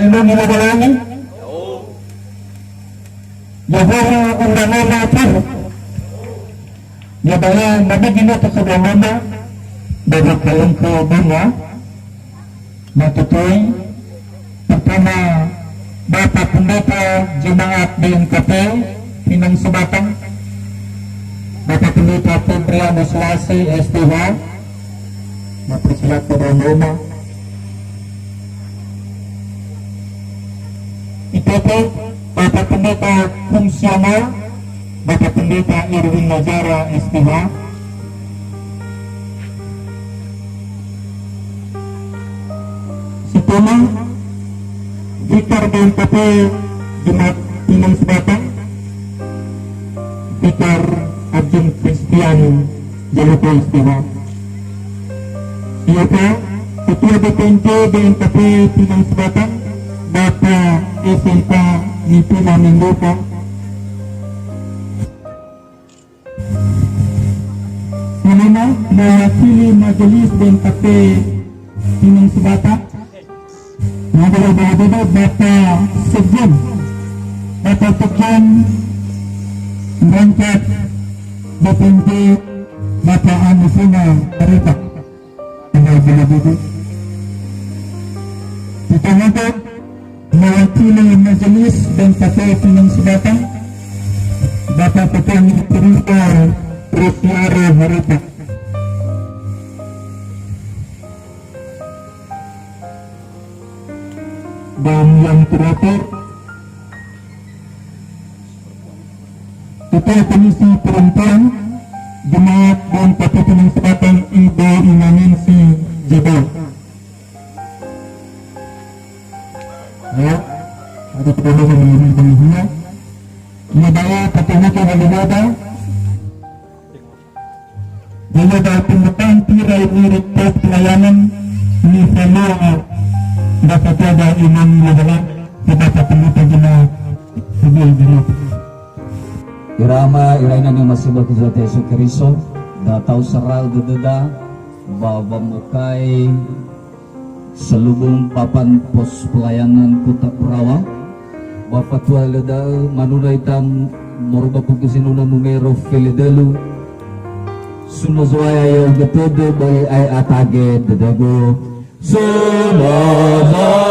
ino nilabalangi. Yahweh undang-undang natin. Yabaya nabigyan ito sa damana. Bago kayong bunga. Matutoy. Pertama, Bapak Pendeta Jemaat BNKP Pinang Subatang. Bapak Pendeta Febriano Selasi STH. Mapersilat pada rumah. IPP Bapak Pendeta Fungsional Bapak Pendeta Irwin Najara STH. Situma Vikar BNKP Jemaat Pinang Subatang. Vikar Arjun Christian Jalupa STH. Siapa Ketua DPNP BNKP Pinang Subatang Bapak SMK Nipina Mendoka. Selama mewakili Majelis BNKP Pinang Subatang Bapak Sekjen Merangkat BPNP Bapak Anusina Arita. Kita ngajak mewakili Majelis BNKP Pinang Subatang Bapak Petani Perintah Rutiara Harita. Dan yang terakhir Ketua Komisi Perempuan Jemaat BNKP Pinang Subatang Ibu Inanensi Jebel. Ya, ada perlu mengenai Medaya Patimaka Halilada Halilada Pemetaan Tirai Murid Pos Pelayanan Ni Helloa Dapat ada Imam Ladalah Bapak Pendeta Jemaat Sebuah Jemaat Irama irainan yang masih berkuzat Yesus Kristus datau seral dededa bawa mukai selubung papan pos pelayanan Kota Perawang Bapak Tua Ledal Manuna Hitam Morba Pukusinuna Numero Filedelu Sunozwaya yang getede Bayi ay atage dedago Sunozwaya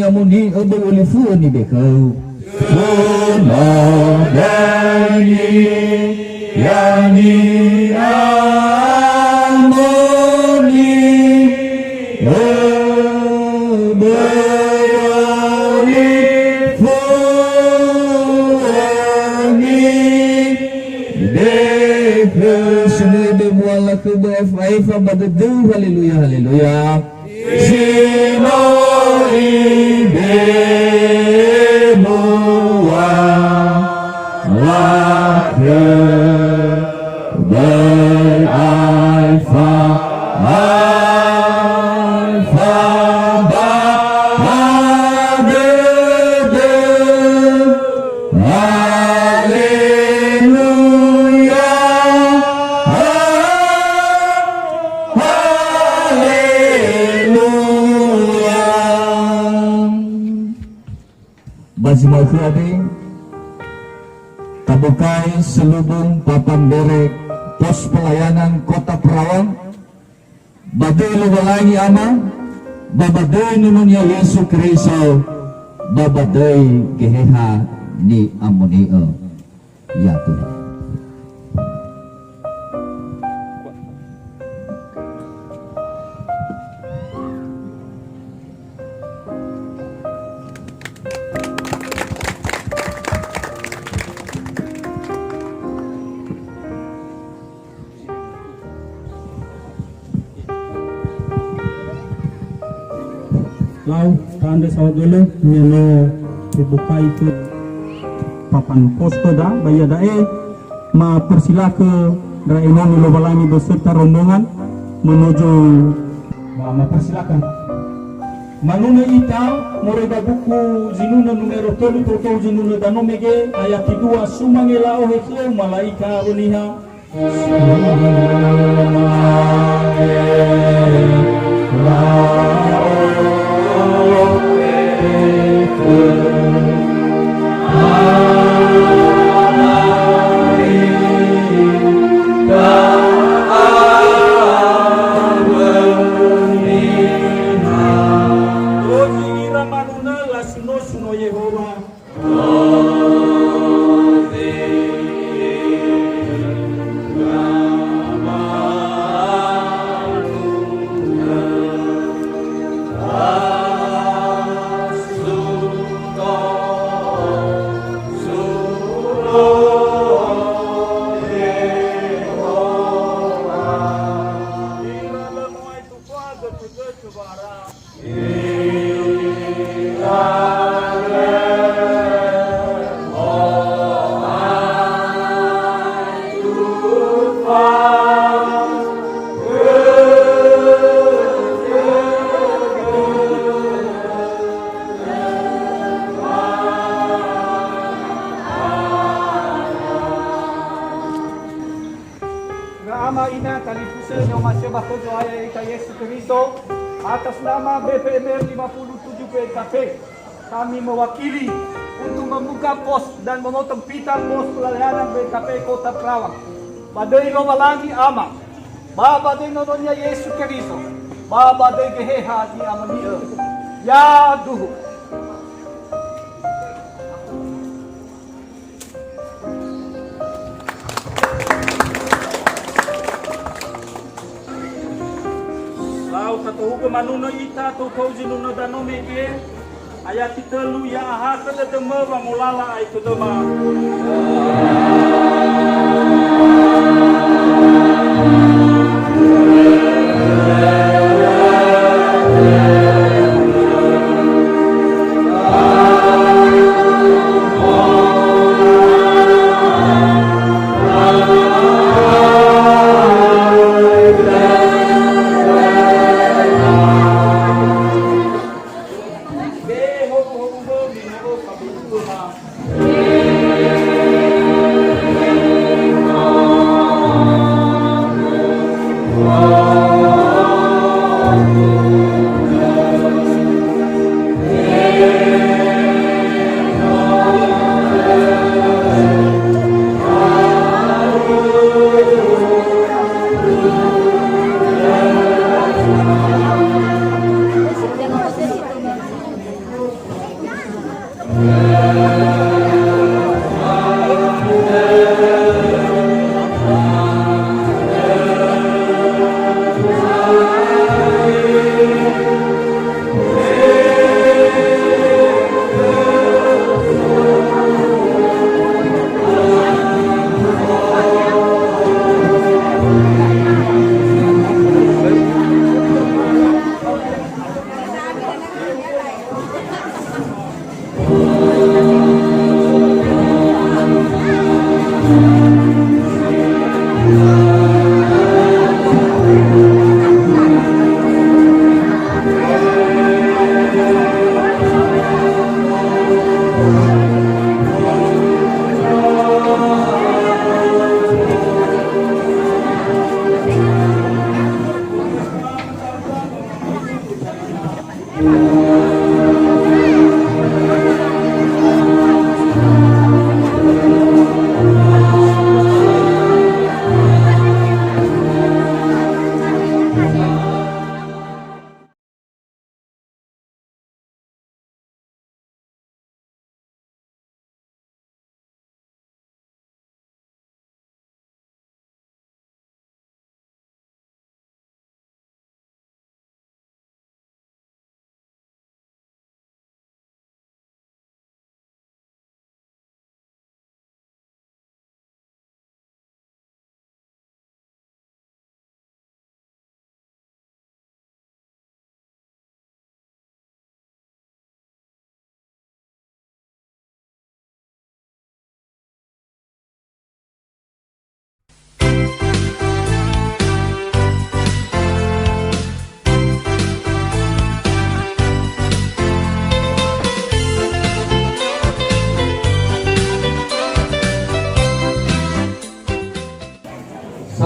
Amuni abul ulifu ni bekau sunodani yani amuni abul ulifu ni bekau sunode mualla ke bfa badadu haleluya haleluya Bazimafiade tabukai selubung papan derek pos pelayanan Kota Perawang badai luwalangi ama babadai nununya Yesus Kristus babadai geheha ni amonio ya Tuhan. Lau tanda sawat dulu nino dibuka itu papan posto dah bayar dah ma persilaka Raino Nilobalangi beserta rombongan menuju ma persilakan Manuna ita moreba buku zinuna numero 3 toto zinuna danomege ayat 2 sumangela ohekeu malaika runiha Ozingira manuna lasino suno Yehova. Ama ina talipusin yung masyabah ko ay kay Yesu Kristo atas nama BPMR 57 PKP kami mewakili untuk membuka pos dan memotong pita pos pelayanan BKP Kota Perawang. Badai lo walangi ama Baba de nononya Yesu Kristo Baba de geheha di amania ya duhu. Lau katuhuga manuna ita tu kau jinuna danome ke ayat telu ya aha kada dema bangulala ai kedema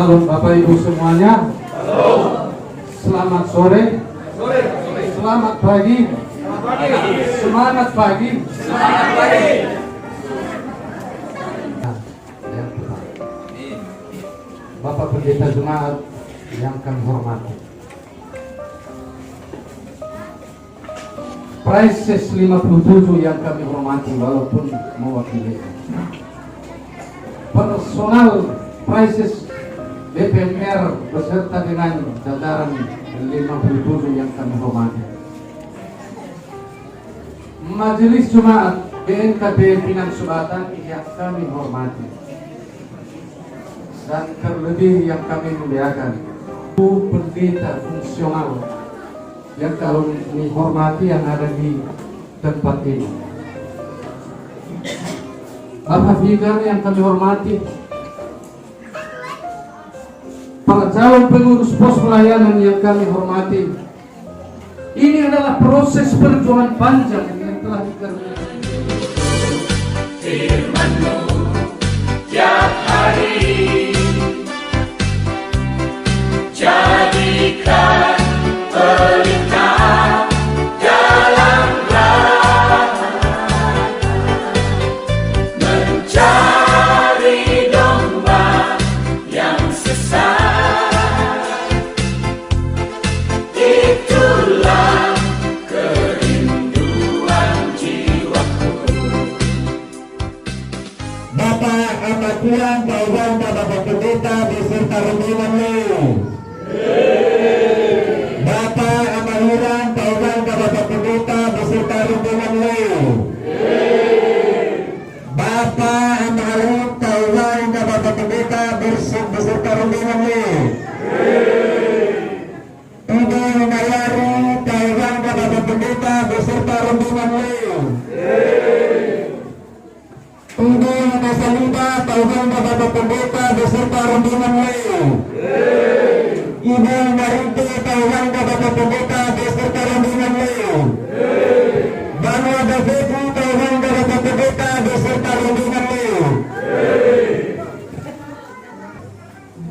Salam Bapak Ibu semuanya. Selamat sore. Selamat pagi. Semangat pagi. Bapak Pendeta Jemaat yang kami hormati, Prices 57 yang kami hormati walaupun mewakili personal Prices BPMR beserta dengan jajaran 57 yang kami hormati, Majelis Jemaat BNKB Pinang Subatan yang kami hormati, dan terlebih yang kami muliakan pendeta fungsional yang kami hormati yang ada di tempat ini, Bapak Fikar yang kami hormati, para calon pengurus pos pelayanan yang kami hormati. Ini adalah proses perjuangan panjang yang telah dikerjakan. Firman-Mu tiap hari jadikan pelita dalam rangka mencari domba yang sesat. Itulah kerinduan jiwaku. Bapak amat kurang kawan Bapak Pendeta beserta rombonganmu. Bapak amat kurang kawan Bapak Pendeta beserta rombonganmu. Bapak amat kurang kawan Bapak Pendeta beserta rombonganmu. Untuk melayari kawan Bapak Pendeta beserta rombonganmu. Untuk mesalita kawan Bapak Pendeta beserta rombonganmu. Ibu Marinte kawan Bapak Pendeta beserta rombonganmu. Banua Daveku kawan Bapak Pendeta beserta rombonganmu.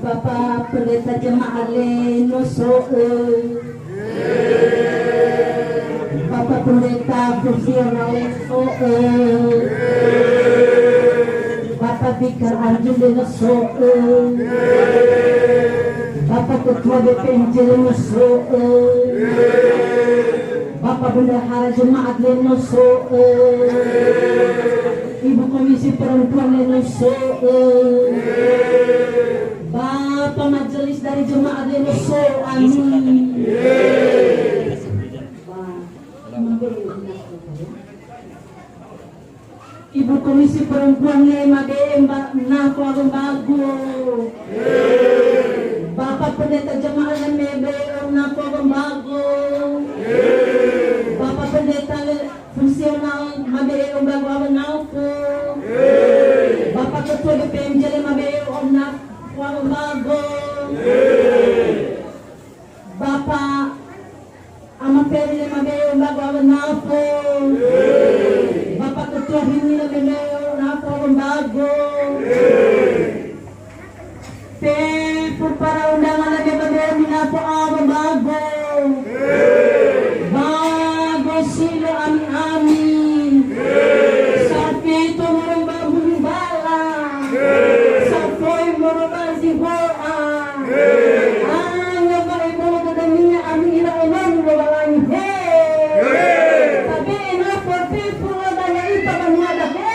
Bapak Pendeta Jemaat Lenoso, Bapak Pendeta Fungsional Lenoso, Bapak Fikar Arjun Lenoso, Bapak Ketua BPMJ Lenoso, Bapak Bendahara Jemaat Lenoso, Ibu Komisi Perempuan Lenoso, Bapak Majelis dari Jemaat Lenoso, amin. Ibu Komisi Perempuan Lemage Mbak Nako Abembago, Bapak Pendeta Jemaat Lemebe Nako Abembago, Bapak Pendeta Fungsional Mabeo Mbago Abenauko, Bapak Ketua BPMJ Mabeo Nako Abembago, Bapak Amaperi Mabeo Mbago Abenauko, Bapak Ketua Himni Mabeo Nako Abembago, para undangan lagi Mabeo Nako Abembago, Bago silo amin-amin, Sapito merubah bala, Sapoy merubah ziboa, Anga ba ibo kadaminya amin ila iman babalang he, Tapi ina for people adanya ita banwada he.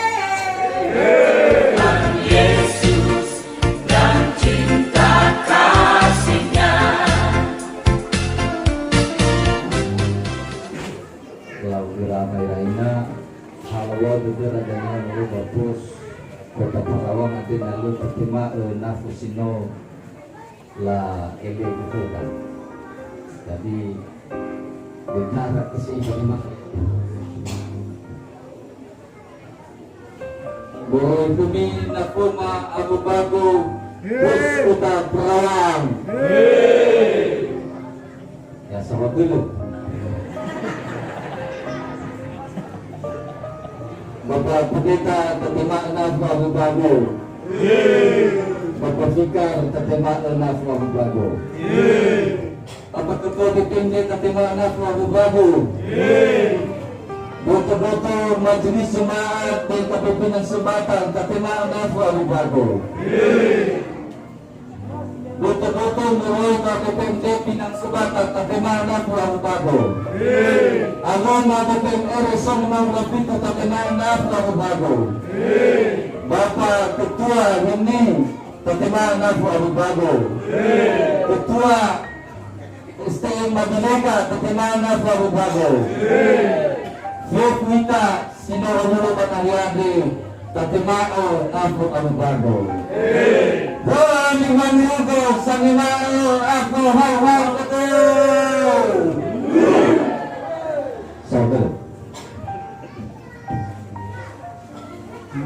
Yesus dan cinta kasih-Nya. Lalu ramai raina halawa duduk adanya lalu bapus kota Parawang nanti lalu pertima nafusino la ele gitu kan. Jadi benar kesih bagaimana? Boy bumi nakuma Abu Bago Bus Kota Parawang. Ya sama dulu. Bapak Pendeta terima Abu Bago. Bapak tatema anak wa bago. Apa ketua DPD tatema anak wa bago. Boto-boto majelis jemaat dan kepimpinan Sebatang tatema anak wa bago. Boto-boto meroy KPPMD Pinang Sebatang tatema anak wa bago. Agon na DPR Resong Mang Lapito tatema anak wa bago. Bapak Ketua ini tatema anak wa bago. Ketua STM Madineka tatema anak wa bago. Yopwita Sinoro Batahyade tatemao anak wa bago. Wani manugo sanimao ako hawa betul. Saudara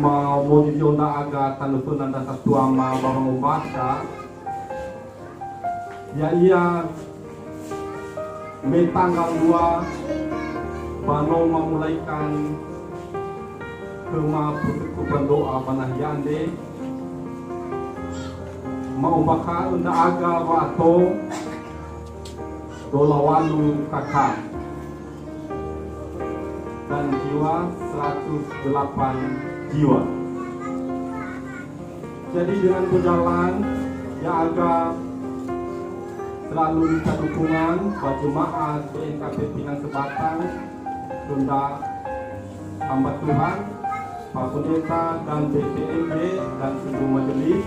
Maudito na aga tanutunan na sa tuama bawang ubasa ya iya may tanggal 2 paano mamulaikan kemaputukupan doa panahyande maumbaka na aga wato dolawalu kakak dan jiwa 108 jiwa. Jadi dengan berjalan yang agak selalu minta dukungan buat jemaat BNKP Pinang Sebatang, Tunda hamba Tuhan, Pak Pendeta dan BPMD dan seluruh majelis,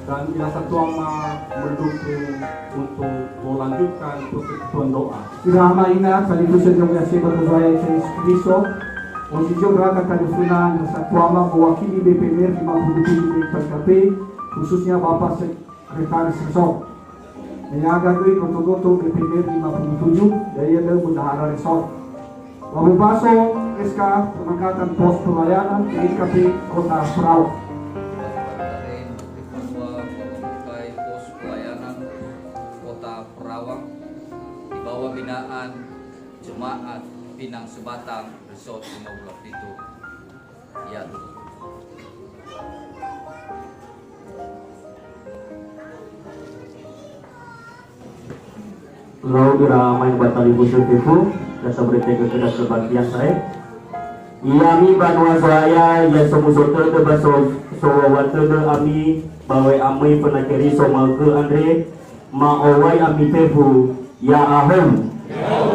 dan bila satu ama mendukung untuk melanjutkan persekutuan doa. Irama ina kalibusan yung yasi berubaya Yesus Kristo. Posisi raga kadusunan sa tuama mewakili BPMR 57 PKP khususnya Bapak Sekretaris Resort. Menyagagui goto-goto BPMR 57 daya dan bendahara resort. Wabubaso SK pengangkatan pos pelayanan PKP Kota Perawa. Pos pelayanan Kota Perawang di bawah binaan Jemaat Pinang Sebatang Resort 57 ya. Lalu diramai batali busur tipu Dasa berita kekedas kebagian saya Iami banwa saya Ya semusotel de baso Sowawatel de ami Bawe ami penakiri somalke andre Maowai ami tepu Ya ahom Datang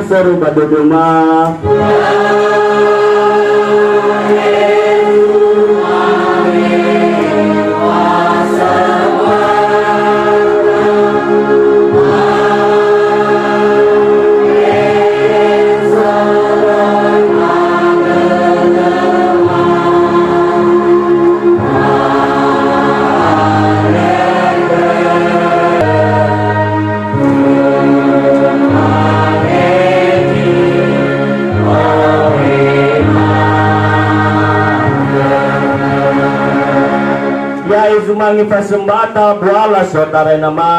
sore baduduma. Yai sumangi pasembata buala sotare nama.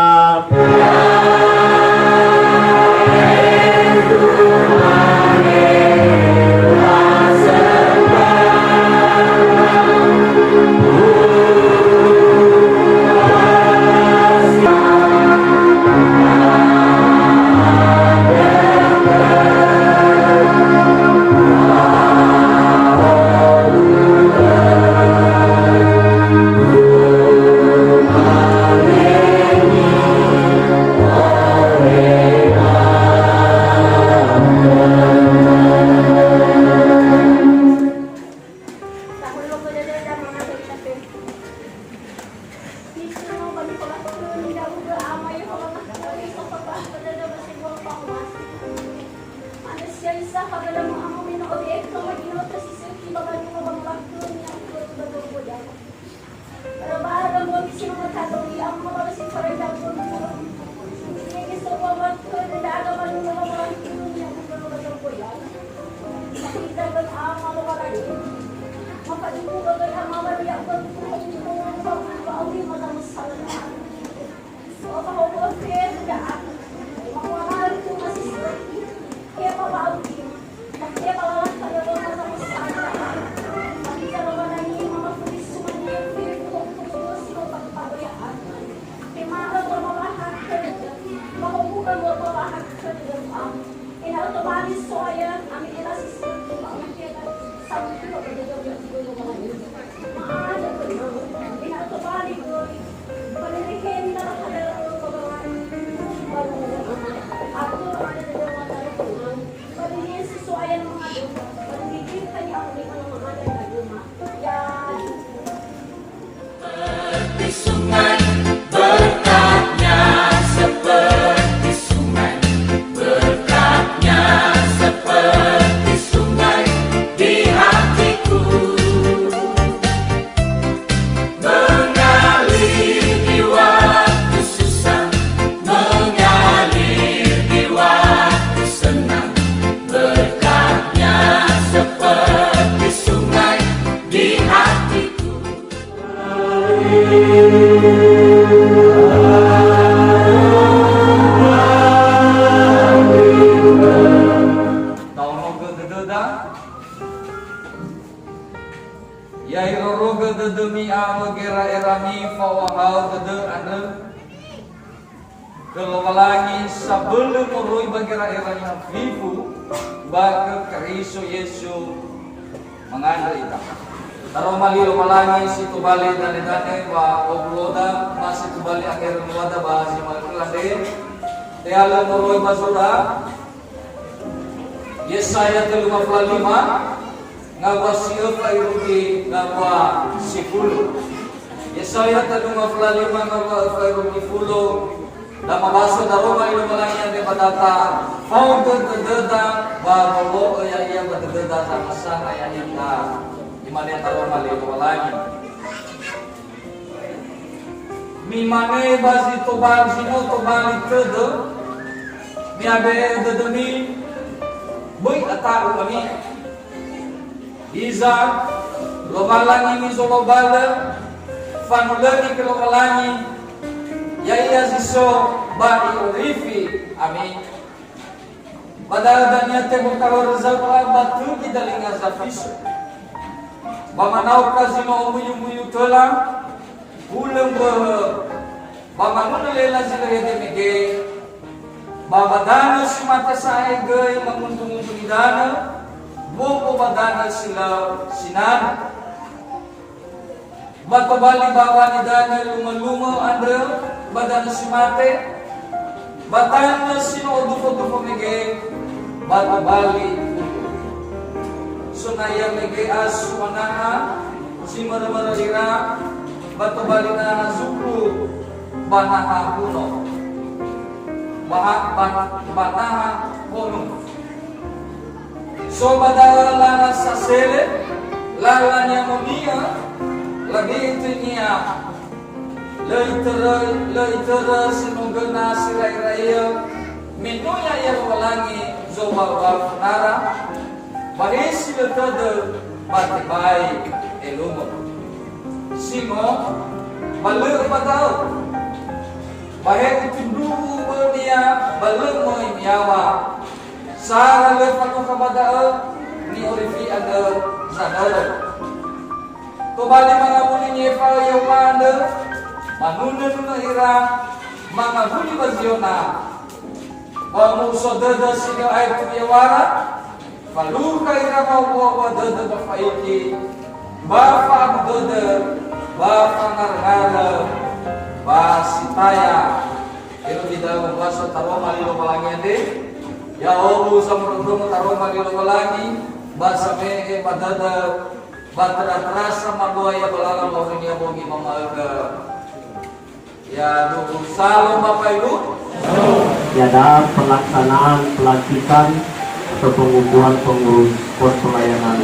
Sungai berkatnya seperti sungai, berkatnya seperti sungai di hatiku, mengalir di waktu susah, mengalir di waktu senang, berkatnya seperti sungai di hatiku. Yai roroga demi ama gera erami fawahau dede ane kelowalangi sebelum merui bagera erami vivu baka keriso Yesu mengandai ita taromali lowalangi situ bali dane wa obloda masih kembali akhir muada bahasi malkulande teala merui basura Yesaya 55 ngawa siyo pairugi ngawa sipulu Yesaya 55 ngawa pairugi pulo na mabasa na Roma ilo malangyan de patata fau dededa babolo ya iya dededa sama sana ya ita imane Roma ilo malangyan mimane basi tobal sino tobal tede miabe dedemi boy atau kami Iza lomalangi mi solobala fanulani ke lomalangi ya iya siso ba urifi amin padahal danya te bukalo rezal batu kita linga zafiso bamanau kasino muyu tela ulang bamanuna lela silere mege babadana sumata sae gay manguntung dana buko badana sila sinan batobali bawa ni dana lumalumo andre badana simate batana sino dufo mege batu bali sunaya mega aswanaha si mermerira batu bali na suku banaha kuno banaha kuno so badala lana sasele lalanya monia lagi itu niya leitera sinugana sirai-raya minunya yang walangi zoba bafunara bahisi letada bati baik elumo singo balu patau bahaya itu dulu berdia balu mo imiawa sara le panu kabada ni orifi ada sadara to bali mga muni nyefa yawanda manuna nuna ira mga muni baziona bamu sodada sino ay kumiyawara paluka ira mawa dada bafayuki bafa abdada bafa ngargara basitaya ilo tidak membahas taroma lilo malangi ade ya obu samrudum taroma lilo malangi basa me padada batera terasa mabuaya belalang mohon ya bongi mamaga ya dulu salam Bapak Ibu Tiada pelaksanaan pelantikan atau pengukuhan pengurus pos pelayanan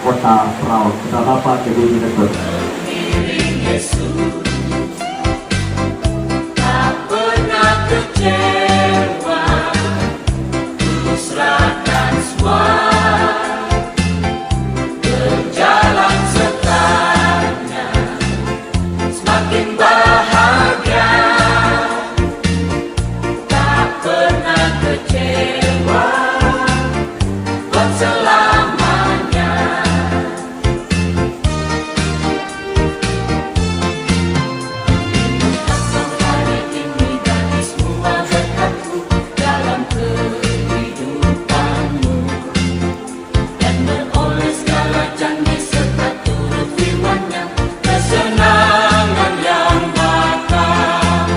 Kota Perahu. Kita dapat jadi direktur. Tak pernah kecewa, ku serahkan semua, berjalan setelahnya, semakin bahagia. Tak pernah kecewa, buat selamanya. Sampai ini dari semua berkatku dalam kehidupanmu, dan beroleh segala janji serta turut firman-Nya, kesenangan yang bakal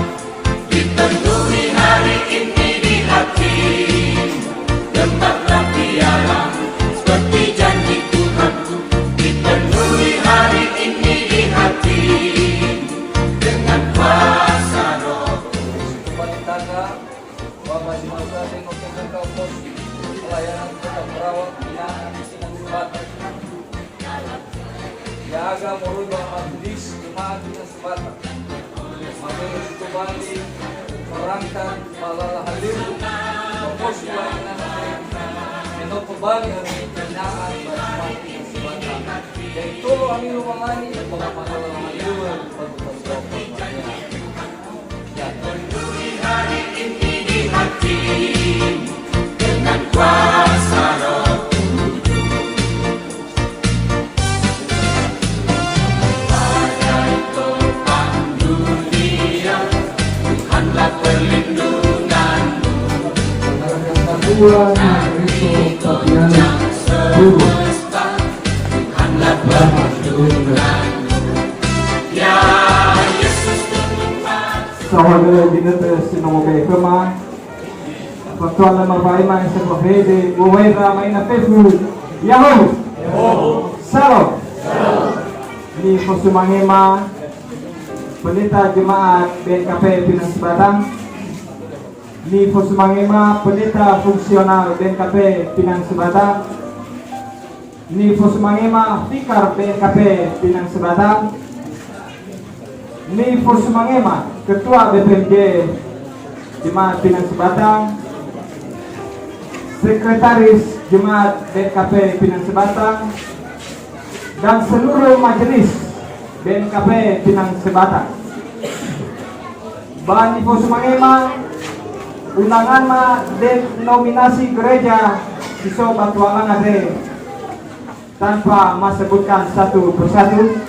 dipenuhi hari ini di hatimu. Lembaplah piala seperti janji Tuhanku, dipenuhi hari ini di hatimu dengan kuasa Roh. Wanitaga Bapak Simasa Tengok Tengok Pos Pelayanan Kota Perahu Binaan Sinan Sebatas Jaga merubah majlis jemaat Sinan Sebatas Majelis itu Bali merangkan malala hadir Pos Pelayanan Menok Bali hari binaan Bajmat Sinan Sebatas dan tolo Amin Lumangani malala hadir Penuhi hari ini di hatimu dengan kuasa Roh Kudus. Bagai topang dunia, Tuhanlah perlindunganmu. Dari goncang semesta, Tuhanlah perlindunganmu. Ya Yesus Tuhan. Saudara dinete sinomoge kema Patuan mabai mai sebahede Uwai ramai na pefu Yahoo Salam Ni Posumangema Pendeta Jemaat BNKP Pinang Sebatang Ni Posumangema Pendeta Fungsional BNKP Pinang Sebatang Ni Posumangema Fikar BNKP Pinang Sebatang Ni Posumangema Ketua BPMJ Jemaat Pinang Sebatang, Sekretaris Jemaat BNKP Pinang Sebatang, dan seluruh majelis BNKP Pinang Sebatang. Bani Posumangema undangan ma denominasi gereja Siso Batualang ade tanpa masebutkan satu persatu.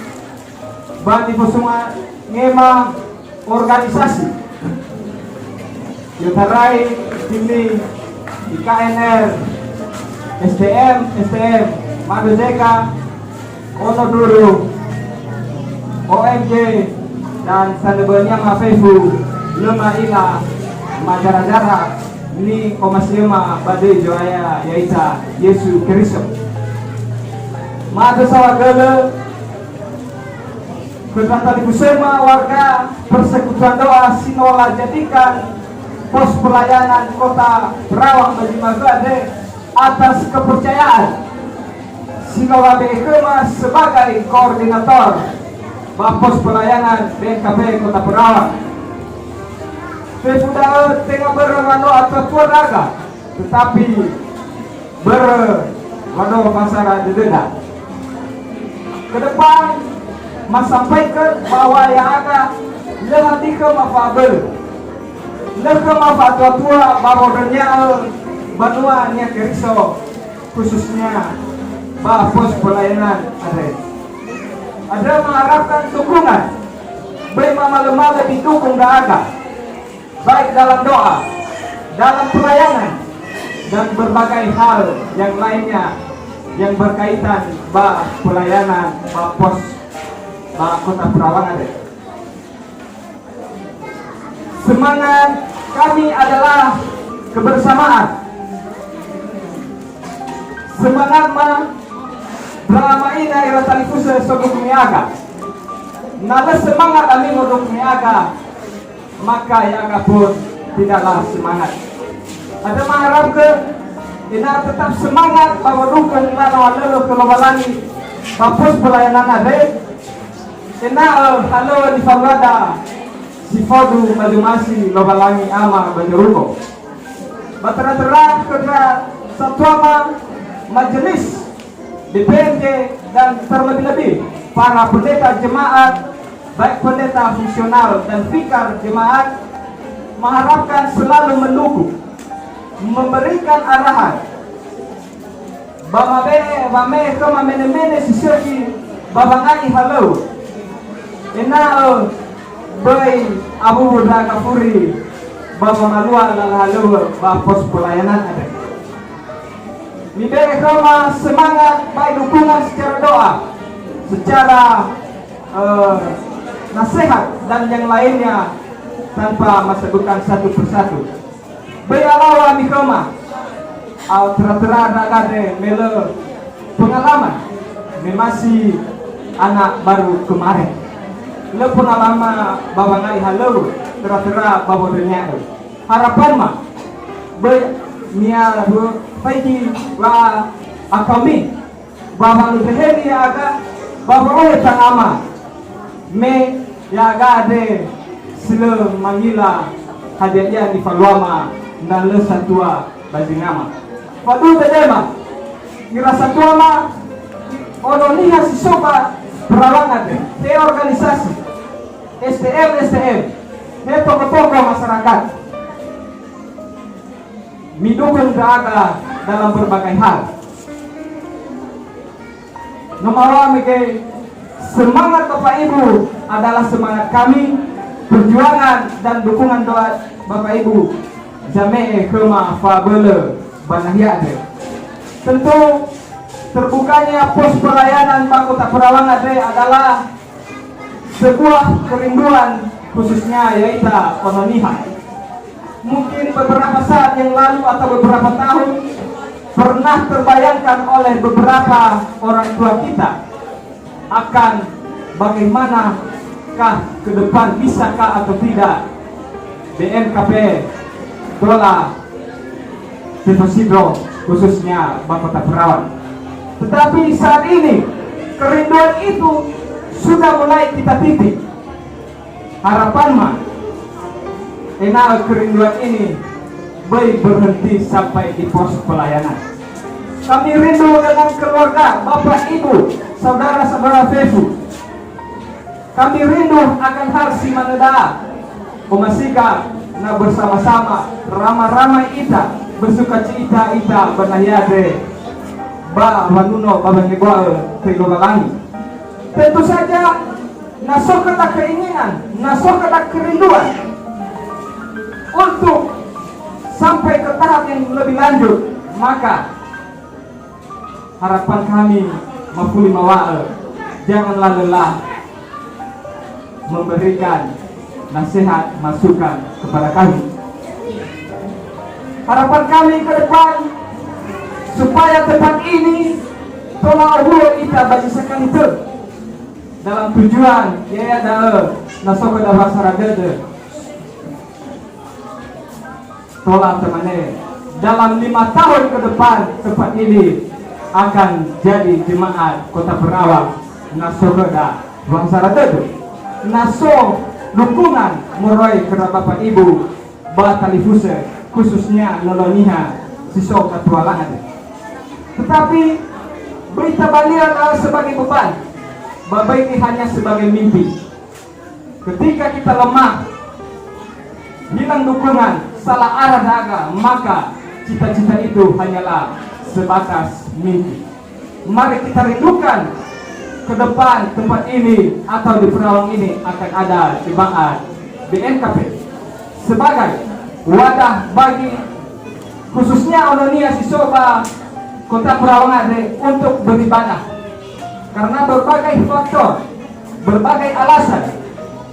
Bani Posumangema organisasi Yotarai, Timni, IKNR, STM, Madozeka, Onoduru, OMJ, dan sandebannya Mafefu, Lema Ila, Majarajara, ni komasema bade joaya yaita Yesus Kristus. Mada sawagala berkata di kusema warga persekutuan doa Sinola jadikan pos pelayanan kota Perawang bagi Magade atas kepercayaan Sinola BKMA sebagai koordinator pos pelayanan BNKP kota Perawang. Sudah tengah berwano atau tuaraga, tetapi berwano masyarakat dededa. Ke depan mas sampaikan bahwa yang ada lehati ke mafabel, lehke mafatua barodanya banua nya keriso khususnya bah pos pelayanan ada mengharapkan dukungan, baik malam-malam didukung dahaga. Baik dalam doa, dalam pelayanan, dan berbagai hal yang lainnya yang berkaitan bah pelayanan bah pos bah kota Perawang ada. Semangat kami adalah kebersamaan. Semangat drama ini adalah talifuse sodok miaga. Nada semangat kami modok miaga, maka yang pun tidaklah semangat. Ada mengharap ke ina tetap semangat bahwa dukung lana lalu ke lobalani bapus pelayanan ada ina halo di Farwada si Fodu Madumasi lobalangi ama Banjaruko batera-tera kerja satuama majelis DPRD dan terlebih-lebih para pendeta jemaat baik pendeta fungsional dan fikar jemaat mengharapkan selalu mendukung, memberikan arahan. Bame kama mene sisyoki babangai halo. Enao boy abu rakapuri baba malua halo ba pos pelayanan ada. Mibere kama semangat baik dukungan secara doa, secara nasihat dan yang lainnya tanpa menyebutkan satu persatu. Bayalawa mikoma, tera-tera nagade mele pengalaman, masih anak baru kemarin. Le pengalaman babangai halo, tera-tera babodenya. Harapan mah, mia pagi wa akami, babang leheni aga, babang oleh tangama. Me ya gade sila mangila hadiah di Faluama dan le satua bajingama. Padu tedema ngira satua ma ononia si soba Perawang te organisasi STM he toko-toko masyarakat midukung daga dalam berbagai hal. Nomor semangat Bapak Ibu adalah semangat kami, perjuangan dan dukungan doa Bapak Ibu Jamae Kema Fabele Banahiade. Tentu terbukanya pos pelayanan Kota Perawang adalah sebuah kerinduan khususnya yaitu Ononiha. Mungkin beberapa saat yang lalu atau beberapa tahun pernah terbayangkan oleh beberapa orang tua kita akan bagaimanakah ke depan, bisakah atau tidak BNKP Dola Deposito khususnya Kota Perawang. Tetapi saat ini kerinduan itu sudah mulai kita titik. Harapan mah enal kerinduan ini berhenti sampai di pos pelayanan. Kami rindu dengan keluarga, Bapak Ibu, saudara-saudara Fefu. Kami rindu akan hal si maneda, pemasika, na bersama-sama, ramai-ramai ita, bersuka cita ita, bernayade, ba wanuno, babangegwa, tegobalangi. Tentu saja, nasok kata keinginan, nasok kata kerinduan untuk sampai ke tahap yang lebih lanjut, maka harapan kami mafuli mawa'al, janganlah lelah memberikan nasihat, masukan kepada kami. Harapan kami ke depan supaya tempat ini tolak ulo kita bagi sekali itu dalam tujuan ya ada nasok ada masyarakat tolak temane dalam 5 tahun ke depan tempat ini akan jadi jemaat Kota Perawang nasok ada masyarakat naso dukungan murai kepada Bapak Ibu Batali Fuse khususnya noloniha siswa katualangan. Tetapi berita balian sebagai beban, Bapak ini hanya sebagai mimpi. Ketika kita lemah, hilang dukungan, salah arah daga, maka cita-cita itu hanyalah sebatas mimpi. Mari kita rindukan ke depan tempat ini atau di Perawang ini akan ada jemaat BNKP sebagai wadah bagi khususnya Olonia Sisoba Kota Perawang untuk beribadah karena berbagai faktor, berbagai alasan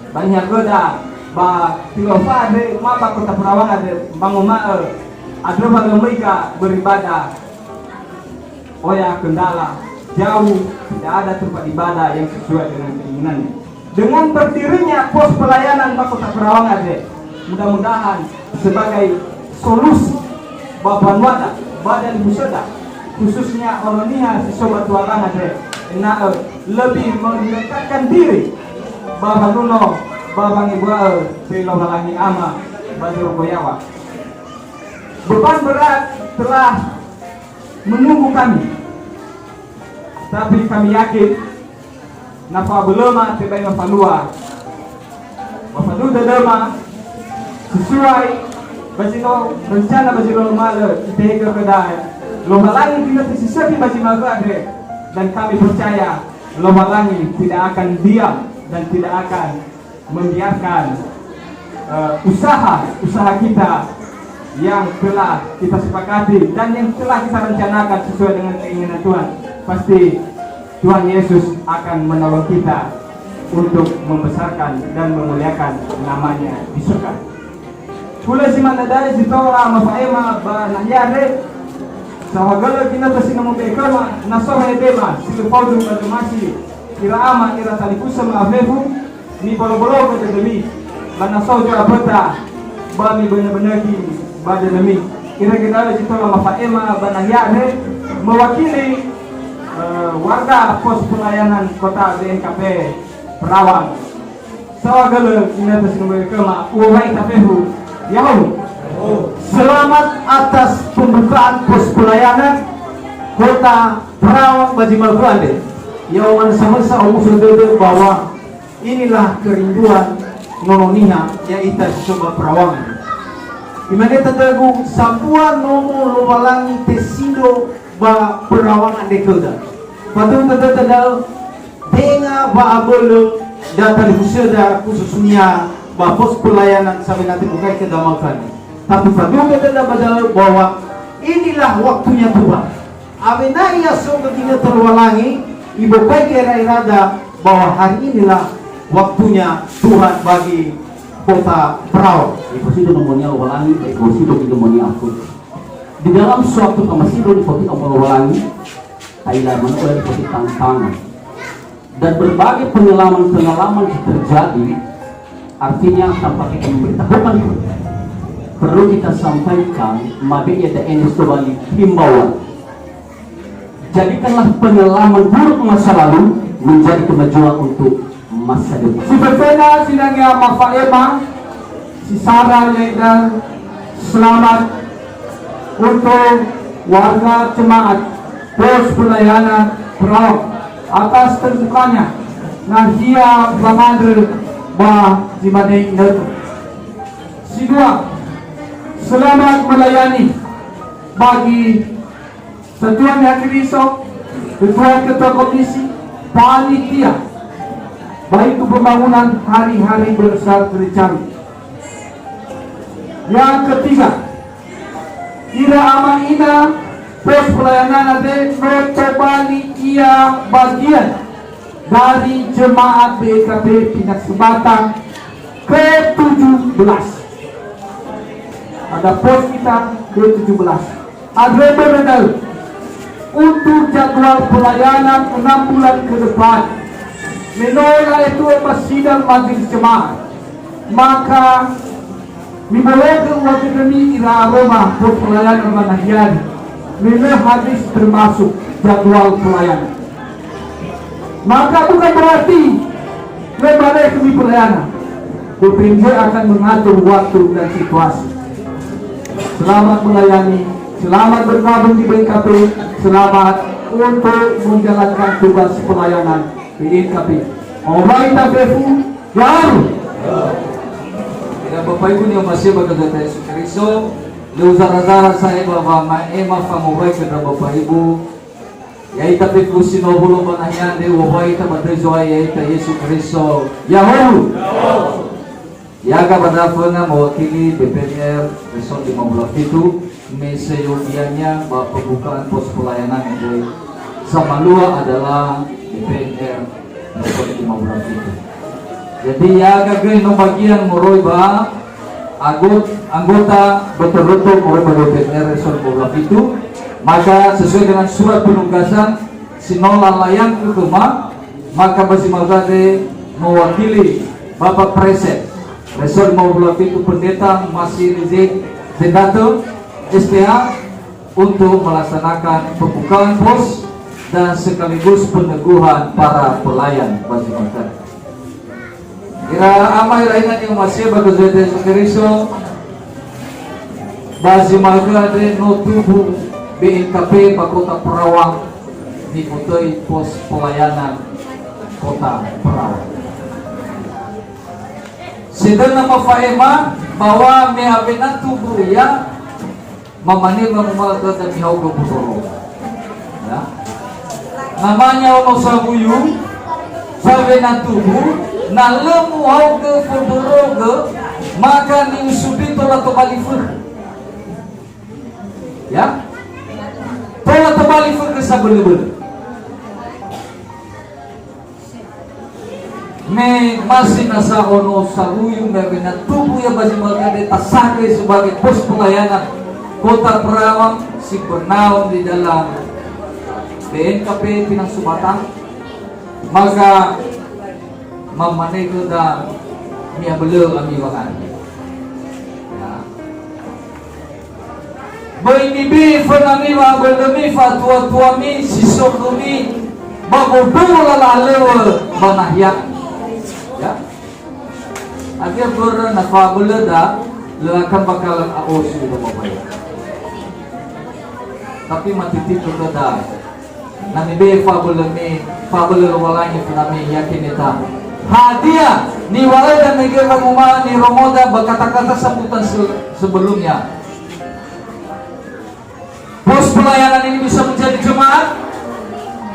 banyak goda ba tilofa de mapa Kota Perawang bangumae ada mereka beribadah oya kendala jauh, tidak ada tempat ibadah yang sesuai dengan keinginannya. Dengan berdirinya pos pelayanan Kota Perawang mudah-mudahan sebagai solusi Bapak Wada, Badan Musada, khususnya Olonia Sisoba Tualangan lebih mendekatkan diri Bapak Nuno, Bapak Ibu Pelomalangi Ama, Bajur Boyawa. Beban berat telah menunggu kami, tapi kami yakin nafa belema tebay mafalua mafalu dadama sesuai bajino rencana bajino mala itega kedaya lomalangi tidak tersisapi bajino agre dan kami percaya lomalangi tidak akan diam dan tidak akan membiarkan usaha kita yang telah kita sepakati dan yang telah kita rencanakan sesuai dengan keinginan Tuhan. Pasti Tuhan Yesus akan menolong kita untuk membesarkan dan memuliakan namanya di surga. Kula si manadai si tora mafaema ba nahyare sawagala kita tasinamo bekama nasoha edema si paudu badumasi iraama ira talikusa maavevu ni bolobolo ko demi banasojo apata ba mi benar-benar pada demi kira-kira si tora mafaema ba nahyare mewakili warga pos pelayanan kota BNKP Perawang. Sawagala ina tasinamo bekama uwai tapehu yahu. Selamat atas pembukaan pos pelayanan Kota Perawang Bajimal Grande. Yawan sama-sama usul bahwa inilah kerinduan nononiha yaitu coba Perawang. Imane tadagu sampuan nomo lumalangi tesido ba Perawang ande koda. Patut tadal denga ba abolo data di khususnya ba pos pelayanan sampai nanti bukai kedamakan. Tapi patut tadal bahwa inilah waktunya Tuhan. Avena ia soga kita terwalangi ibu baik irada bahwa hari inilah waktunya Tuhan bagi Kota Perawang. Ipasido nomonya walangi, ipasido nomonya aku. Di dalam suatu kemasido di poti walangi, Thailand mana di poti tantangan dan berbagai pengalaman yang terjadi. Artinya tanpa kita memberitahukan perlu kita sampaikan mabenya da enes balik himbauan. Jadikanlah pengalaman buruk masa lalu menjadi kemajuan untuk masa depan. Si Bepena sinangya mafaema si Sarah dan selamat untuk warga jemaat pos pelayanan Perawang atas terbukanya nahia bangadre ba jimadeng natu. Si dua, selamat melayani bagi Satuan Yang Kristo, Ketua Ketua Komisi, Panitia, baik itu pembangunan hari-hari besar berencana. Yang ketiga, Ira Amaina pos pelayanan ada notobali ia bagian dari jemaat BKP Pinak Sebatang ke-17. pada pos kita ke-17. Agenda medal untuk jadwal pelayanan 6 bulan ke depan. Menolak itu sidang majelis jemaah, maka Mimbolehkan waktu kami ila aroma pos pelayanan manahian Mimboleh hadis termasuk jadwal pelayanan. Maka bukan berarti membalai kami pelayanan. BPMJ akan mengatur waktu dan situasi. Selamat melayani, selamat bergabung di BNKP, selamat untuk menjalankan tugas pelayanan BNKP. Alright, Takefu, jauh. Dan Bapak Ibu yang masih berkata Yesus Kristus, leuzara-zara saya bahwa maema famobay kepada Bapak Ibu, yaita pekusi nobulo manahyan de wabay ta madezoy yaita Yesus Kristus. Yahoo! Yaga pada fena mewakili BPR Reson 57 meseyodianya bahwa pembukaan pos pelayanan yang Samalua adalah BPR Reson 57. Jadi ya gagawin ng bagian moroy ba anggota betul-betul moroy ba BPR Reson 57, maka sesuai dengan surat penugasan sinolalayan ke Kema, maka basi magade mewakili Bapak Presek Reson 57 Pendeta Masih Rizik Zendato SPH untuk melaksanakan pembukaan pos dan sekaligus peneguhan para pelayan basi magade. Ira amay rainan yung masih bagay Yesus Kristus basi magade no tubo BNKP Kota Perawang di Putoy Pos Pelayanan Kota Perawang. Sedang nama faema bahwa may abenan tubo ya mamanir mamumalata dan mihaw ke Putoro. Ya. Namanya ono sabuyu sabi na tubo na lemuhaw ke Putoro maka ni usubito na tumalifur. Ya, tola tumalifur ke sa bulu-bulu. Me masih nasa ono saruyong na tubo ya basi magkade tasake sebagai pos pelayanan Kota Perawang si Bernaon di dalam BNKP Pinang Sumatang, maka mamane ko da miya belu ami wakan. Ya. Boy bibi fanami wa belumi fatwa mi sisokumi bagudul lalalew banahya. Ya. Akhir ber nakabula da lelakan bakalan ako sudah mabaya. Tapi matitip ko da namibe fabulumi fabulur walanya fanami yakin ita. Hadiah ni walay dan negeri rumah ni Romoda berkata-kata sambutan sebelumnya. Pos pelayanan ini bisa menjadi jemaat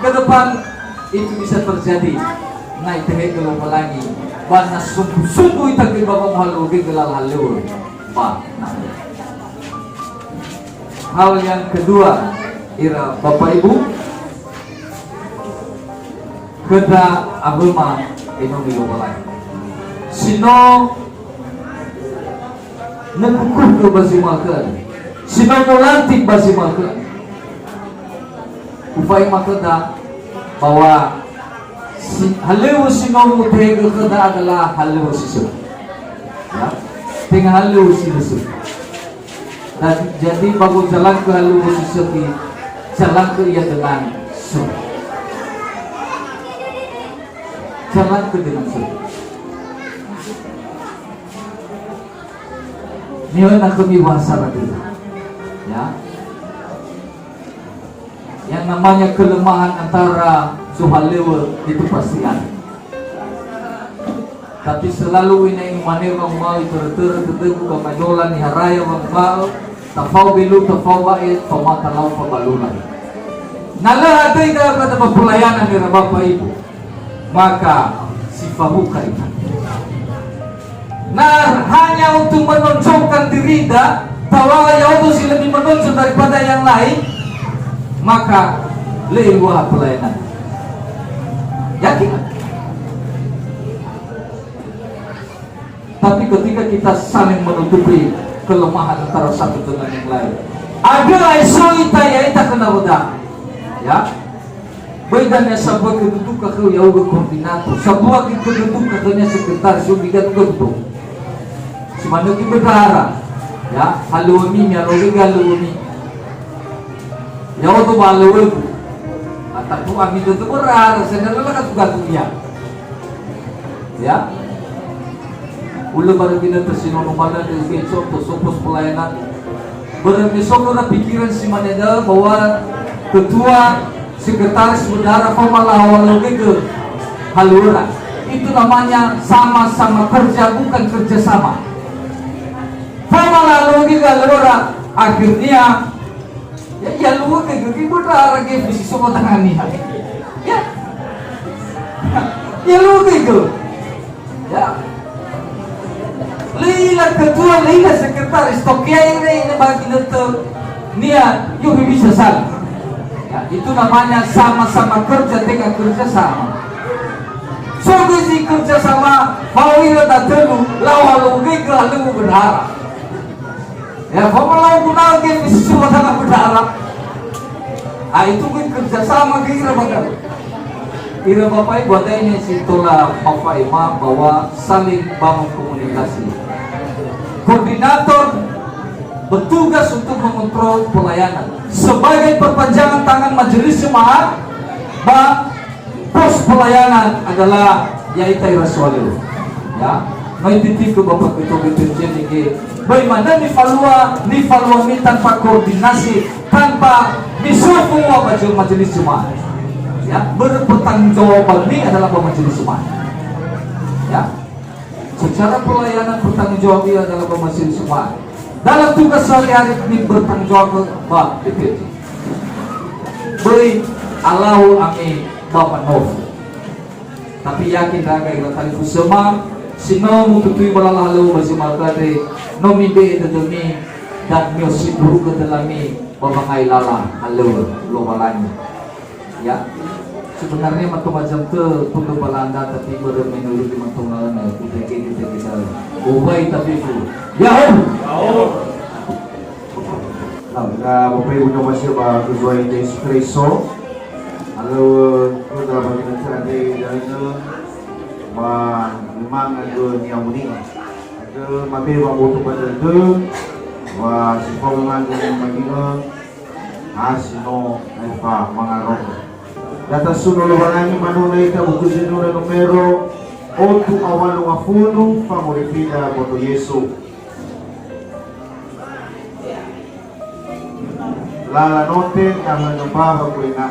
ke depan, itu bisa terjadi. Naik tehe gelom lagi, bana sungguh-sungguh itagi bapak mahalugi gelal halur. Hal yang kedua, ira Bapak Ibu, keda agama ino nilubalay. Sino nagkukuh ke basimakan? Sino mulantik basimakan? Upay makada bahwa haliw sino mutego kada adalah haliw sisu. Ya, tinggal haliw sisu. Dan jadi bago jalan ke haliw sisu, jalan ke ia dengan surga. Jalan ke dengan surga. Nilai nak kami bahasa kita, ya. Yang namanya kelemahan antara suhalewa itu pasti ada. Tapi selalu ini manir mang mau ter tetegu ka madolan ni haraya mang mau tafau bilu tafau bait pamata law pabalunan. Nalahatay ka kada pelayanan ni Bapak Ibu. Maka sifahuka itu. Nah, hanya untuk menonjolkan diri bahwa ya itu sih lebih menonjol daripada yang lain, maka lewat pelayanan. Yakin? Tapi ketika kita saling menutupi kelemahan antara satu dengan yang lain. Ada isu ita kena bedah, ya. Bedanya sebuah kedudukan kau yang koordinator, sebuah kedudukan kau nya sekretaris yang bikin kedudukan. Semana kita berharap, ya, halu ini, halu ini. Ya waktu malu itu, tapi kami itu berharap, sebenarnya kan tugas dunia, ya. Ulah baru kita tersinon kepala dari besok atau sopos pelayanan. Berbesok ada pikiran si manada bahwa ketua sekretaris bendahara pemalah awal ke haluran. Itu namanya sama-sama kerja, bukan kerjasama. Pemalah lagi ke haluran, akhirnya ya lu ke bendahara ke visi semua tangan nih, ya. Ya lu ke, ya. Leila ketua, Leila sekretaris, tokia ini bagi dokter Nia, yuk bisa saling. Ya, itu namanya sama-sama kerja dengan kerja sama. So si kerja sama, mau ira tak terlu, lawan lu ke lalu berharap. Ya, kamu lawan guna ke misi semua tangan berharap. Ah itu kan kerja sama kira bagai. Ira bapak buat ini situlah bapak imam bahwa saling bangun komunikasi. Koordinator bertugas untuk mengontrol pelayanan sebagai perpanjangan tangan majelis jemaat. Pos pelayanan adalah yaitu Rasulullah. Ya, mai titik ke bapak ketua BPJ ini. Bagaimana ni falua tanpa koordinasi, tanpa misufu majelis jemaat. Ya, berpertanggungjawaban ini adalah majelis jemaat. Ya. Secara pelayanan bertanggung jawab dia adalah majelis jemaat. Dalam tugas sehari-hari ini bertanggung jawab ke BPJ. Beri Allahu amin Bapak Nov. Tapi yakin dah kaya tali kusema sino mututui balala halu berjemaat kade nomi be dedemi dan miosi buru ke dalami babangai lala halu lo balanya. Ya. Sebenarnya matung macam tu untuk Belanda tapi bermenurut di matung nana kita ubay tapi tu ya Bapak Ibu nyo masih ba kuzuay Yesus Kristo alo dalam bagian tadi dari memang ada yang unik ada mabe bang butuh pada itu wah si pengen mengingat asino apa mengarok data suno lobangi manunay ka buku sinuna numero 8 fangoripida boto Yesu lala note ang nagbabago ko ina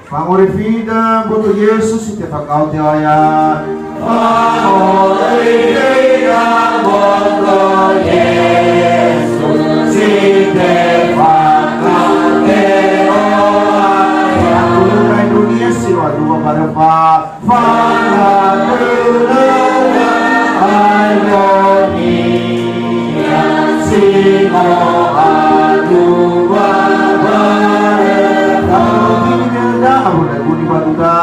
fangoripida boto Yesu si tepakaw ti ayat Fangoripida boto Yesu si tepakaw ti ayat Kulay dunia siwa dua parempak Fangoripida ayonia sino aduwa bareka Tinida ako na kuni patuta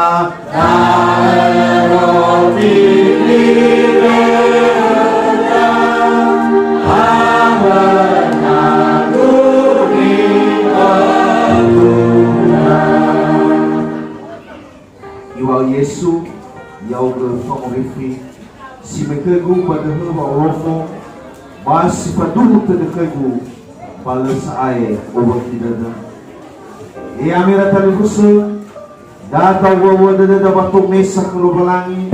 Iwal Yesu Yau ke fangorifi Si mekegu pada hewa orofo Basi paduhu tedekegu Bala saaye Obat tidada amira talikusa Data wawa dada batok mesa kelubalangi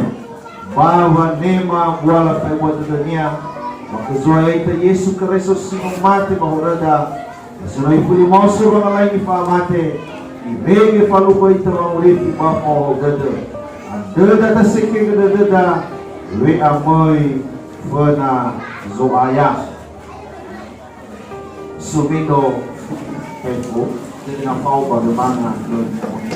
Bawa nema wala kay wada niya Makazuay ita Yesu Kristo sinong mati mahurada Sunay puli moso mga lain ipamate Ibege palupa ita maulit ipapaw dada Ang dada tasike dada Lui amoy fana zoaya Sumido Pepo Jadi nampaw bagaimana Lord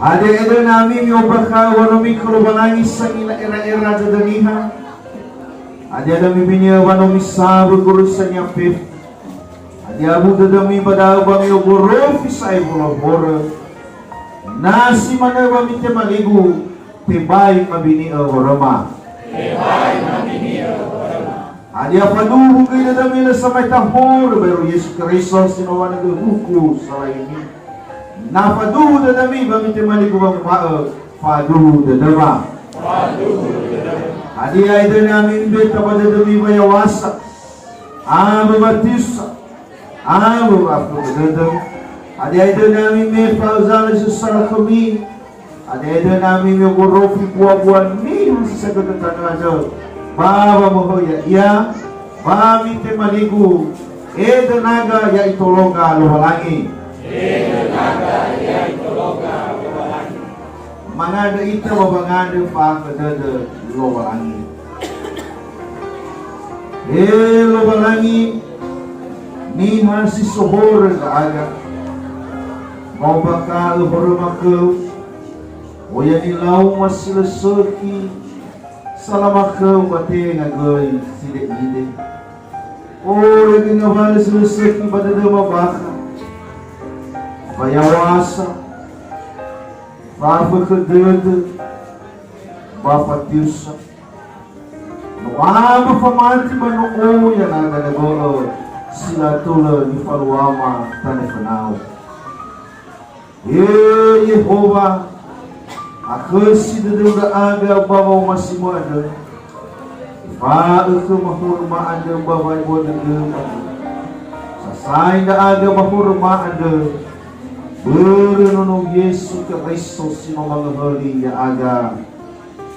Ada namin yung baka wanomi kalubalangis sa era-era dadaniha. Ada namin binya wanomi sabu guru sa niya pip. Ada abu dadami badaw bang yung guru fisay bolo-bolo. Nasi mana bami te maligu tibay mabini agorama. Ada paduhu kay dadami na sa may tahor pero Yesus Kristo sinawa na huku sa ini. Na paduhu dadami bami te maligu bang paduhu dadama. Adi ay namin beta badadami bayawasa. Amo batisa. Amo apo dadam. Adi ay namin may pauzala sa kami. Adi ay namin yung gurofi buwan-buwan minum sa sagatan na Baba mo ya bami te maligu naga ya itologa luhalangi. Mangada ita mabangada pa kadada luhalangi. Luhalangi ni hasi sohor aga. Mau bakal hormakaw o yan ilaw masilasaki. Salamat kau pati ngagoy sidik-sidik. Lagi nga bala silasaki badadama baka. Bayawasa. Papakadada. Papatiusa. Nuama pamanti manungo yan ang nagolo. Sila tula ni Faluama Tanefanaw. Yehovah. Aku sidudul aga bawa masih ada. Aku mahurma ada bawa ibu ada. Sasai da aga mahurma ada. Berunung Yesus Kristus sino manghali ya aga.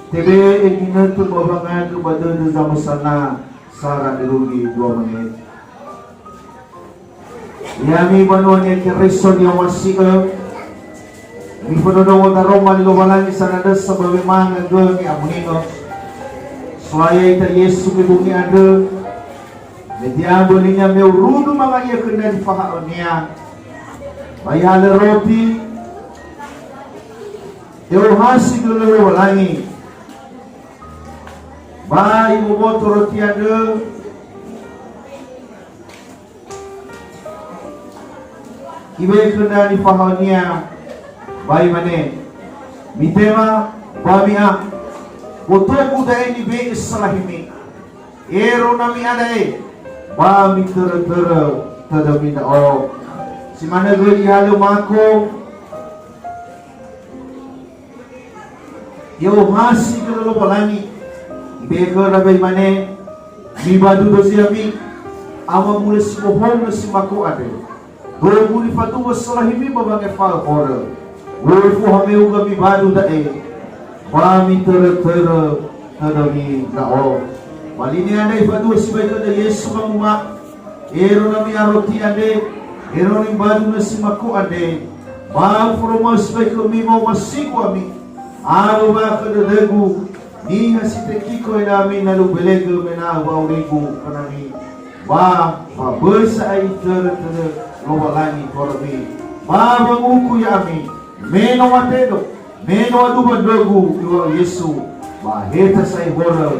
Tebe ingin tu babangan tu pada zaman sana sara dirugi 2 menit. Yami banuannya Kristus yang masih Ni penuh daroma ni lumalangi sanada sebab memang ada ni amunino. Suaya ita Yesus ke bumi ada. Media bolinya meu rudu mga ia kena dipaham niya. Bayal roti. Deu hasi dulu lumalangi. Ba ibu bot roti ada. Ibe kena dipaham niya. Bayi mane, mitema bamia, botoku dai ni be islahimi, ero nami adai, bami ter tadami da o, si mana geli halu mako, yo hasi kalau balangi, be kerana bayi mane, mi badu dosi ami, ama mulai si mohon si mako adai, bermuli fatu islahimi babange fal horror. Wolfu hameu kami badu dae, bami terami dao. Malini anda ifadu sibai kada Yesus manguma, ero nami aroti ande, ero ni badu nasi maku ande, bang formal sibai kami mau masih kami, aro ba kada degu, ni hasite kiko nami nalu belego mena baurigu kanami, ba bersa ai lobalani korbi, ba banguku ya ami. Meno matedo, meno aduba dogu iwa Yesu, baheta sai hora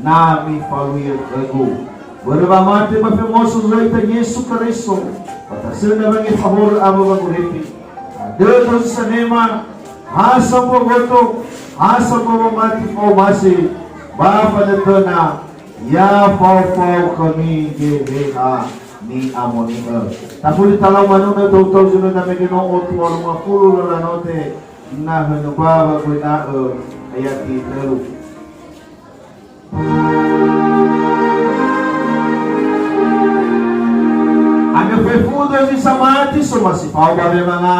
nami faluir dogu. Berba mate ba famoso zaita Yesu Kristo, patasena bangi favor abo baguripi. Adeto sa nema, hasa po goto, hasa po mati po masi, ba padatona, ya pau kami gebeha. Ni amonima. Tapos talaw manuna tawtaw sunod na may ginoon o mga pulo na note na hanubaba ko na ayat ito. Ano pefudo si Samati sumasipaw ba may mga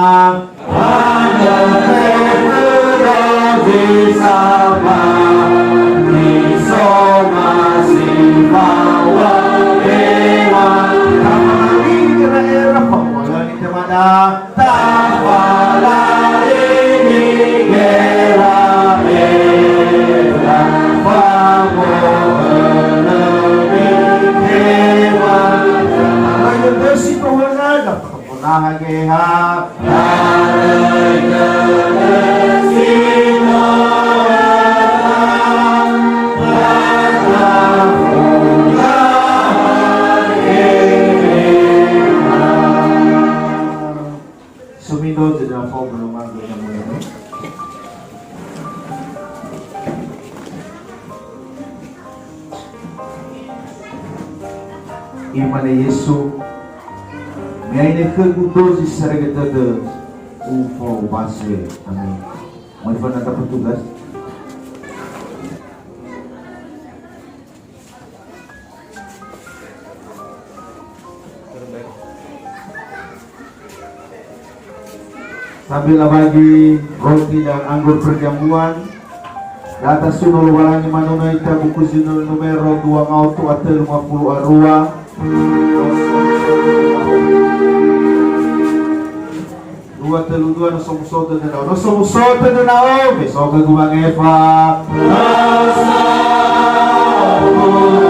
ano pefudo si Samati sumasipaw Tapala ini gera era Famo lebih hewan Ayo desi kohonada mahagehap sumindo di dalam form belum yang mulia. Iman Yesu may nagkagutos sa regatada UFO base. Amin. May pa nagkapatugas? Sambil bagi roti dan anggur perjamuan di atas sunul walangi manunay ta buku sunul numero 2 auto at 50 arua dua telu dua nosomusoto na nao besok gumang Eva Oh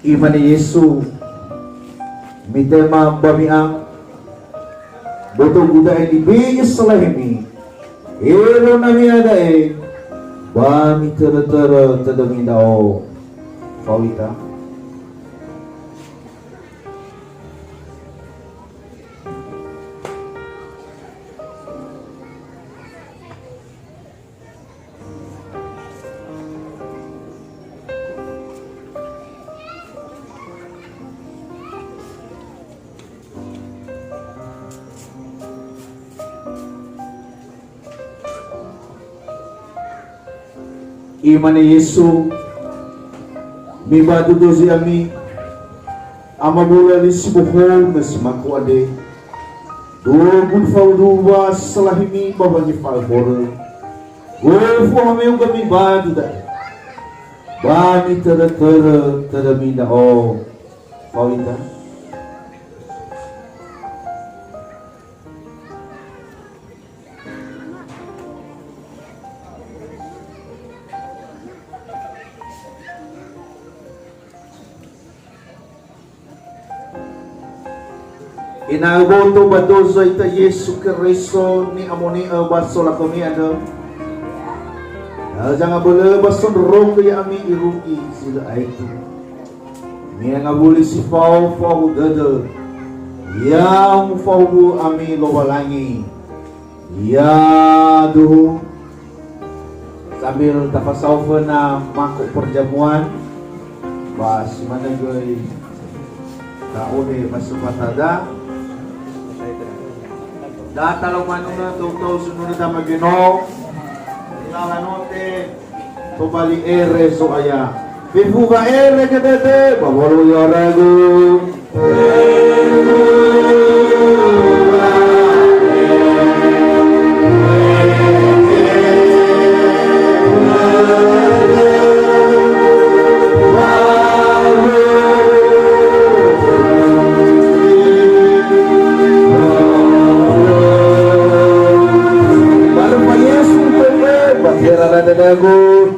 Iman ni Yesu mitema bamiang betul budaya di bingis selahimi ero nami ada bami tera tedemi dao pawita Iman ni Yesu mibadu dozi ami amabula ni sibuhong na simaku ade doon fauduwa salahimi babani falbore gofu ami yung kami badu da bani tada mina o pawita inaboto badozo ita Yesu Kristo ni amoni baso la kami ada. Jangan boleh baso rong ya ami iruki sila aitu. Ni ngabuli si fau dada. Yang fau ami lowalangi. Ya duhu sambil tafasaufa na makuk perjamuan bas mana gue kaone masuk patada data lo manuna tau sunod na magino ilanganote to bali ere so aya pifuga ere kadete babolo yorago Dago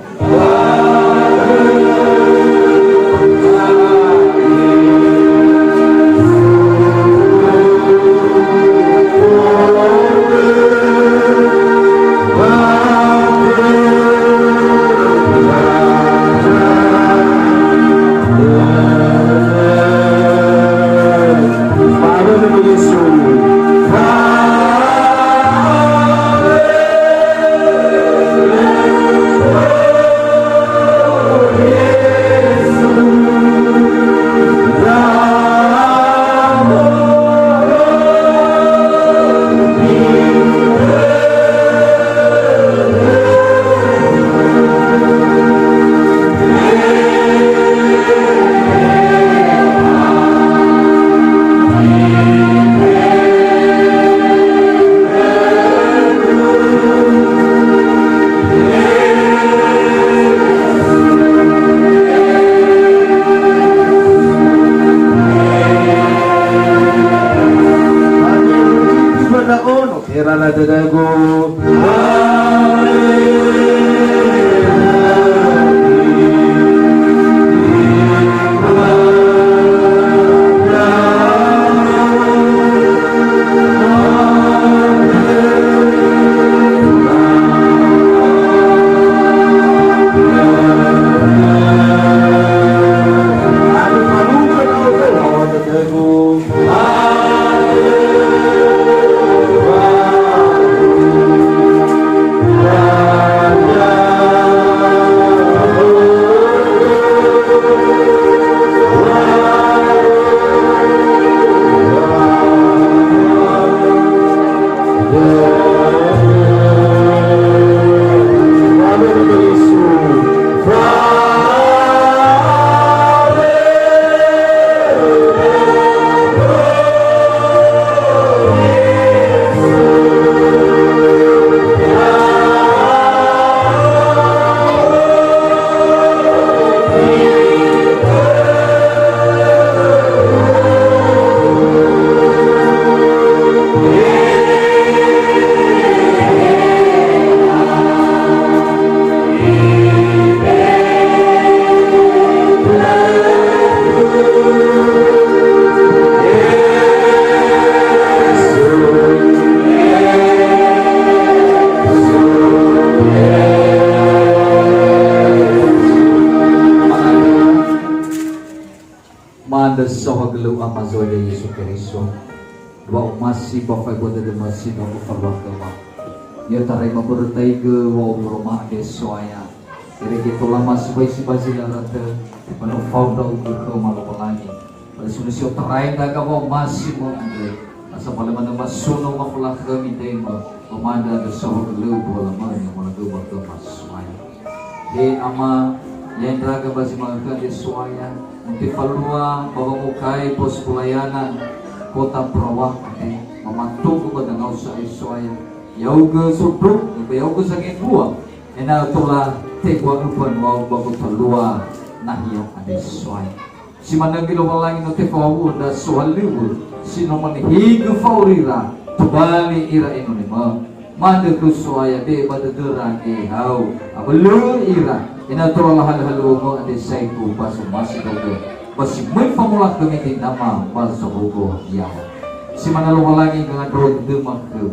Manda sawa gelu amazoy de Yesu Kristo. Dua masih bapak ibu de masih aku farwah kema. Ya tarai mabertai ke wa rumah de soaya. Kira gitu lama sebaik basi darate penuh fauda ukur ke malu pelangi. Pada sunusio tarai daga wa masih mo andre. Asa pala mana masuno mapulah kami tema. Pemanda de sawa gelu bola mana mana ke bakal soaya. He ama yang draga basi makan de soaya. Untuk palua bawa mukai pos pelayanan kota Perawak memantau kepada ngausa Israel yauga suduk yauga sangat buah ena tola tegwa upan mau bagu palua nahia ada Israel si mana gilo walangi no tefawu da soaliwu si no higa faurira tubali ira inonima manda kusuaya be pada derang hau abelu ira ina tola hal-hal mo ade saiku basu masih dogo masih mai pamulah kami nama basu rogo ya si mana lo lagi dengan drone demak ke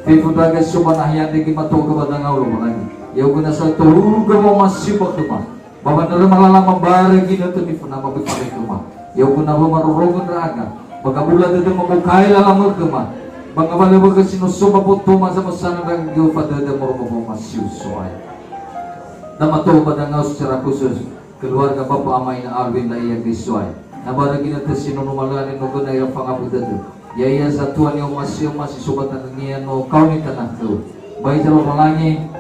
pefu daga subana yang degi mato ke badang lo lagi ya guna satu ruga mo masih bakuma baba nare malala mabaragi na to ni funa mabipare kuma ya guna mo marurogon raga bagabula de mo kai la lamur kuma bangabale baga sinusuba po tuma sa masana rag yo pada de mo masih soai Namato badang secara khusus keluarga Bapak Amai na Arwin na iya Kristoy nabaragi na tesino numalanin no guna iya pangabuda do yaya satuan yung masih subatan niya no kauni tanah do bayi jalo malangi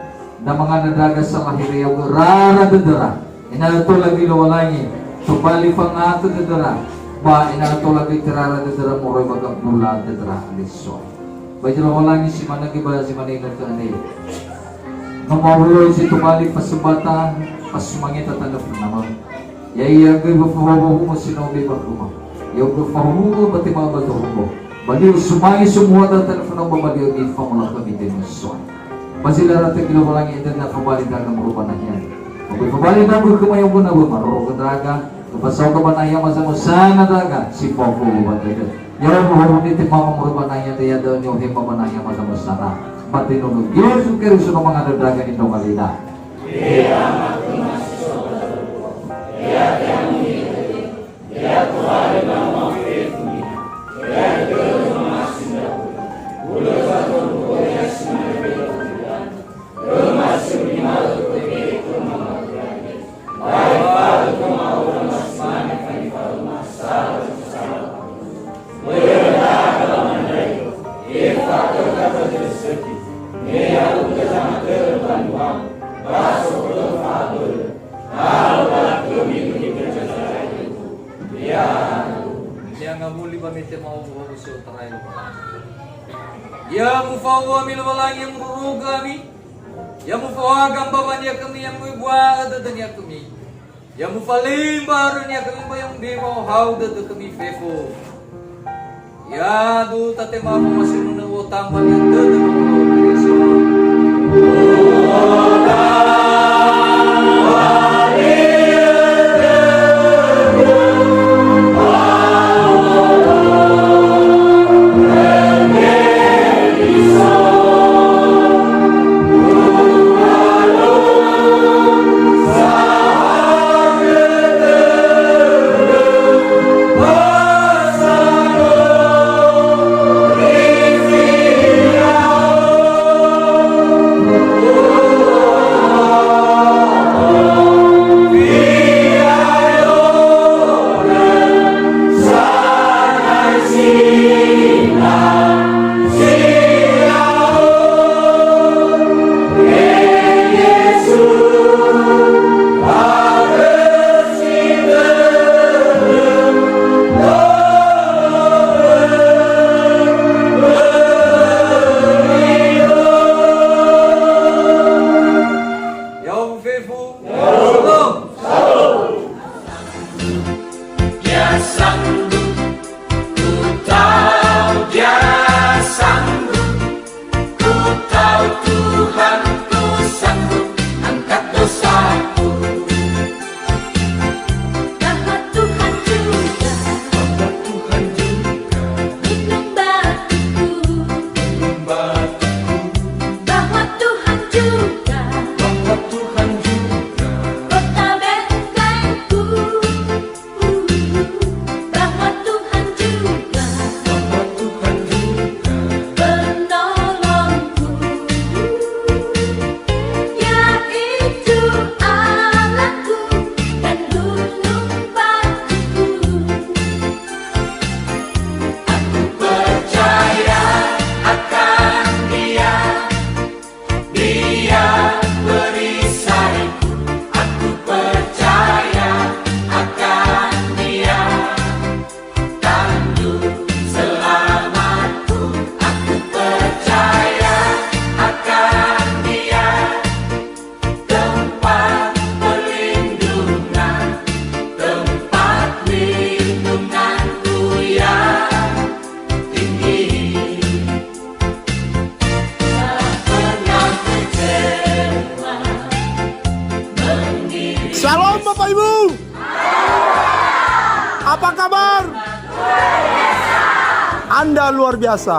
na mga nadaga sa lahiri yung rara dadara inato lagi lo malangi tupali pangato dadara ba inato lagi tirara dadara moroy bagang bula dadara aliso bayi jalo malangi si managi ba si manino ka ani Namawuloy si tumalik pasubatan pasumangit at tanggap na naman. Yaya gay bapawawaw mo sinobi bakuma. Yung bapawawaw pati mga bato mo. Baliw sumangi sumuha at tanggap na babaliw ni famula kami din mo soy. Pasila natin kilawalang itin na pabalik ka ng rupa na yan. Kung pabalik na mo kumayong ko na maruro ka daga. Kapasaw ka ba na iya masama sana daga. Si Popo ba tayo. Yung buhurunit mama mo ba na iya tayo daw niyo hima ba na iya masama sana. Pati nunug Yesu Kristo ng mga nadaga nito kalina. Ya mufawa milwalang yang muruga kami, ya mufawa gambaban ya kami yang mubuat dan ya kami, ya mufalim baru ya kami bayang dewa how the kami fefo, ya du tate mafu masih nuna utang balik dan Apa kabar? Anda luar biasa.